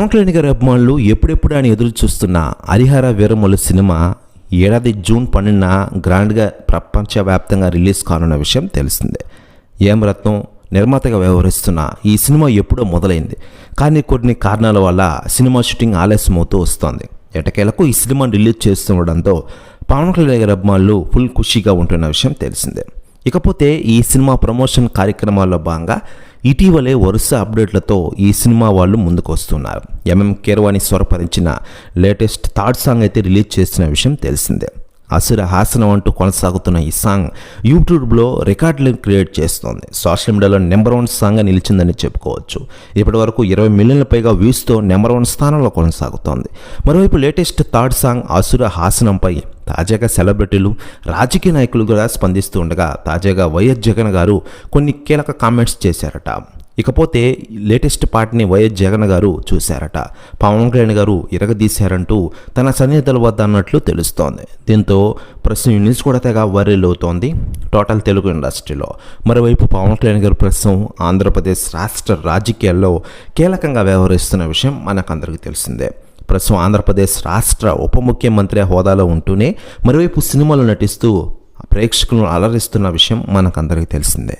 పవన్ కళ్యాణ్ గారి అభిమానులు ఎప్పుడెప్పుడు అని ఎదురు చూస్తున్న హరిహర వీరమల్లు సినిమా ఏడాది జూన్ 12న గ్రాండ్గా ప్రపంచవ్యాప్తంగా రిలీజ్ కానున్న విషయం తెలిసిందే. ఏం రత్నం నిర్మాతగా వ్యవహరిస్తున్న ఈ సినిమా ఎప్పుడో మొదలైంది, కానీ కొన్ని కారణాల వల్ల సినిమా షూటింగ్ ఆలస్యమవుతూ వస్తోంది. ఎటకేలకు ఈ సినిమాను రిలీజ్ చేస్తుండడంతో పవన్ కళ్యాణ్ గారి అభిమానులు ఫుల్ ఖుషీగా ఉంటున్న విషయం తెలిసిందే. ఇకపోతే ఈ సినిమా ప్రమోషన్ కార్యక్రమాల్లో భాగంగా ఇటీవలే వరుస అప్డేట్లతో ఈ సినిమా వాళ్ళు ముందుకు వస్తున్నారు. ఎంఎం కీరవాణి స్వరపరించిన లేటెస్ట్ థర్డ్ సాంగ్ అయితే రిలీజ్ చేసిన విషయం తెలిసిందే. అసుర హాసనం అంటూ కొనసాగుతున్న ఈ సాంగ్ యూట్యూబ్లో రికార్డులను క్రియేట్ చేస్తోంది. సోషల్ మీడియాలో నెంబర్ 1 సాంగ్గా నిలిచిందని చెప్పుకోవచ్చు. ఇప్పటి వరకు 20 మిలియన్ల పైగా వ్యూస్తో నెంబర్ 1 స్థానంలో కొనసాగుతోంది. మరోవైపు లేటెస్ట్ థర్డ్ సాంగ్ అసుర హాసనంపై తాజాగా సెలబ్రిటీలు, రాజకీయ నాయకులు కూడా స్పందిస్తూ ఉండగా తాజాగా వైఎస్ జగన్ గారు కొన్ని కీలక కామెంట్స్ చేశారట. ఇకపోతే లేటెస్ట్ పార్ట్ని వైఎస్ జగన్ గారు చూశారట. పవన్ కళ్యాణ్ గారు ఇరగదీశారంటూ తన సన్నిహితుల వద్ద అన్నట్లు తెలుస్తోంది. దీంతో ప్రస్తుతం న్యూస్ కూడా తెగ వైరల్ అవుతోంది టోటల్ తెలుగు ఇండస్ట్రీలో. మరోవైపు పవన్ కళ్యాణ్ గారు ప్రస్తుతం ఆంధ్రప్రదేశ్ రాష్ట్ర రాజకీయాల్లో కీలకంగా వ్యవహరిస్తున్న విషయం మనకందరికీ తెలిసిందే. ప్రస్తుతం ఆంధ్రప్రదేశ్ రాష్ట్ర ఉప ముఖ్యమంత్రి హోదాలో ఉంటూనే మరోవైపు సినిమాలు నటిస్తూ ప్రేక్షకులను అలరిస్తున్న విషయం మనకందరికీ తెలిసిందే.